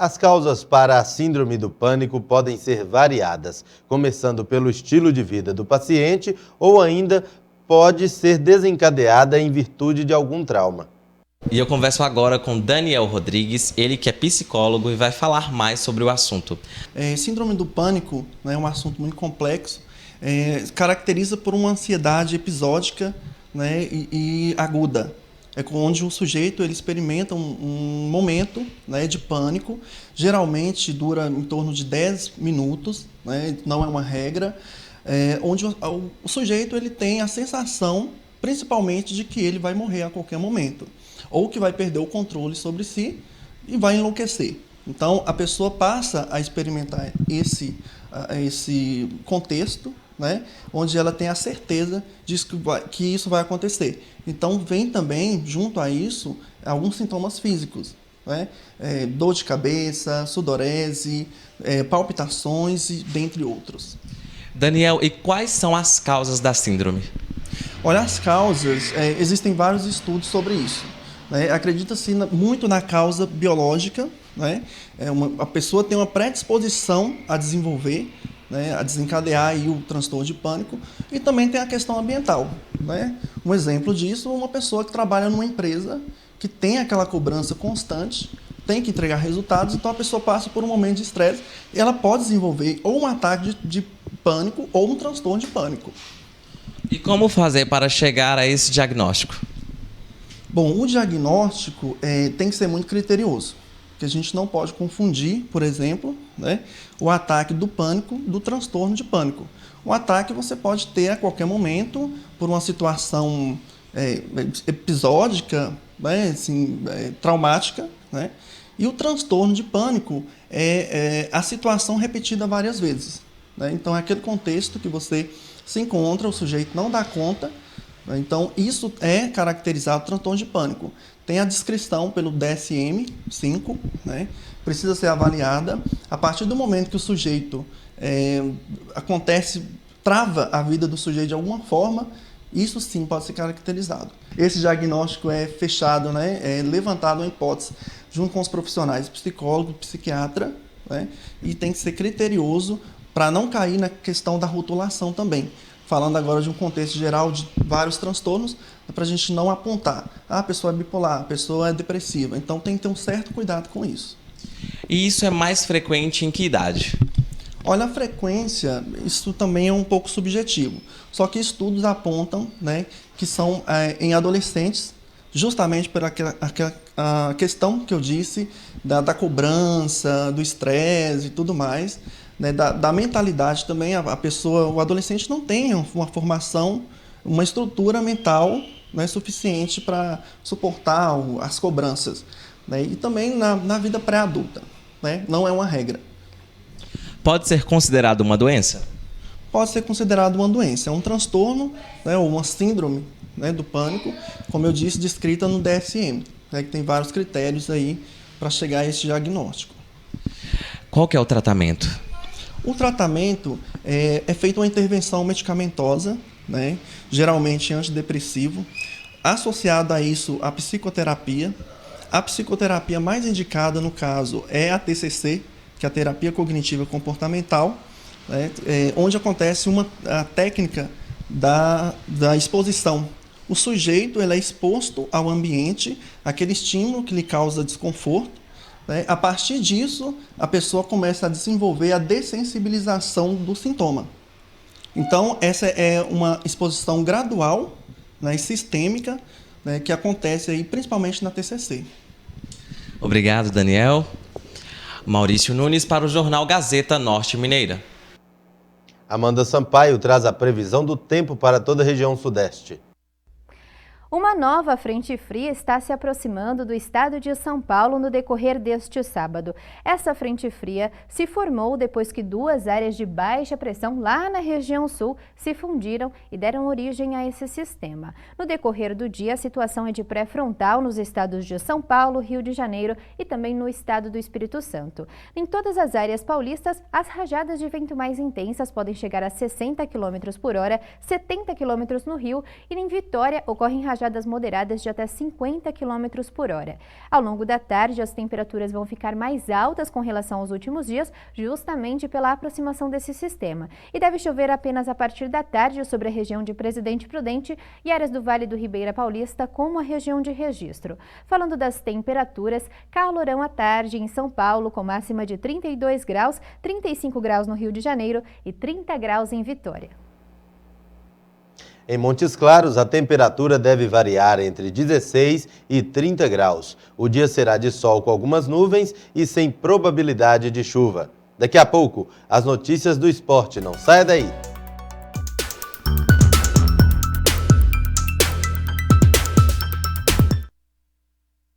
As causas para a síndrome do pânico podem ser variadas, começando pelo estilo de vida do paciente ou ainda pode ser desencadeada em virtude de algum trauma. E eu converso agora com Daniel Rodrigues, ele que é psicólogo e vai falar mais sobre o assunto. Síndrome do pânico, né, é um assunto muito complexo, caracteriza por uma ansiedade episódica, né, e aguda. É onde o sujeito ele experimenta um momento, né, de pânico, geralmente dura em torno de 10 minutos, né, não é uma regra, onde o sujeito ele tem a sensação, principalmente, de que ele vai morrer a qualquer momento, ou que vai perder o controle sobre si e vai enlouquecer. Então, a pessoa passa a experimentar esse contexto, né, onde ela tem a certeza de que isso vai acontecer. Então, vem também, junto a isso, alguns sintomas físicos, né, dor de cabeça, sudorese, palpitações, e dentre outros. Daniel, e quais são as causas da síndrome? Olha, as causas, existem vários estudos sobre isso. Acredita-se muito na causa biológica, né? A pessoa tem uma predisposição a desenvolver, né, a desencadear aí o transtorno de pânico, e também tem a questão ambiental, né? Um exemplo disso, uma pessoa que trabalha numa empresa que tem aquela cobrança constante, tem que entregar resultados, então a pessoa passa por um momento de estresse e ela pode desenvolver ou um ataque de pânico ou um transtorno de pânico. E como fazer para chegar a esse diagnóstico? Bom, o diagnóstico tem que ser muito criterioso, porque a gente não pode confundir, por exemplo, né, o ataque do pânico do transtorno de pânico. O ataque você pode ter a qualquer momento por uma situação episódica, né, assim, traumática, né, e o transtorno de pânico é a situação repetida várias vezes, né? Então, é aquele contexto que você se encontra, o sujeito não dá conta. Então, isso é caracterizado transtorno de pânico. Tem a descrição pelo DSM-5, né? Precisa ser avaliada. A partir do momento que o sujeito trava a vida do sujeito de alguma forma, isso sim pode ser caracterizado. Esse diagnóstico é fechado, né? É levantado uma hipótese junto com os profissionais, psicólogo, psiquiatra, né? E tem que ser criterioso para não cair na questão da rotulação também. Falando agora de um contexto geral de vários transtornos, para a gente não apontar, a pessoa é bipolar, a pessoa é depressiva. Então tem que ter um certo cuidado com isso. E isso é mais frequente em que idade? Olha, a frequência, isso também é um pouco subjetivo. Só que estudos apontam, né, que são em adolescentes, justamente por a questão que eu disse, da cobrança, do estresse e tudo mais, né, da mentalidade também. O adolescente não tem uma formação, uma estrutura mental, né, suficiente para suportar as cobranças, né, e também na vida pré-adulta, né, não é uma regra. Pode ser considerado uma doença? Pode ser considerado uma doença, é um transtorno, né, ou uma síndrome, né, do pânico, como eu disse, descrita no DSM, né, que tem vários critérios aí para chegar a esse diagnóstico. Qual que é o tratamento? O tratamento é feita uma intervenção medicamentosa, né, geralmente antidepressivo, associado a isso a psicoterapia. A psicoterapia mais indicada, no caso, é a TCC, que é a terapia cognitiva comportamental, né, onde acontece a técnica da exposição. O sujeito ele é exposto ao ambiente, aquele estímulo que lhe causa desconforto, né? A partir disso, a pessoa começa a desenvolver a dessensibilização do sintoma. Então, essa é uma exposição gradual, né, e sistêmica, né, que acontece aí, principalmente na TCC. Obrigado, Daniel. Maurício Nunes para o Jornal Gazeta Norte Mineira. Amanda Sampaio traz a previsão do tempo para toda a região sudeste. Uma nova frente fria está se aproximando do estado de São Paulo no decorrer deste sábado. Essa frente fria se formou depois que duas áreas de baixa pressão lá na região sul se fundiram e deram origem a esse sistema. No decorrer do dia, a situação é de pré-frontal nos estados de São Paulo, Rio de Janeiro e também no estado do Espírito Santo. Em todas as áreas paulistas, as rajadas de vento mais intensas podem chegar a 60 km por hora, 70 km no Rio, e em Vitória ocorrem rajadas rajadas moderadas de até 50 km por hora. Ao longo da tarde, as temperaturas vão ficar mais altas com relação aos últimos dias, justamente pela aproximação desse sistema. E deve chover apenas a partir da tarde sobre a região de Presidente Prudente e áreas do Vale do Ribeira Paulista, como a região de Registro. Falando das temperaturas, calorão à tarde em São Paulo, com máxima de 32 graus, 35 graus no Rio de Janeiro e 30 graus em Vitória. Em Montes Claros, a temperatura deve variar entre 16 e 30 graus. O dia será de sol com algumas nuvens e sem probabilidade de chuva. Daqui a pouco, as notícias do esporte. Não saia daí!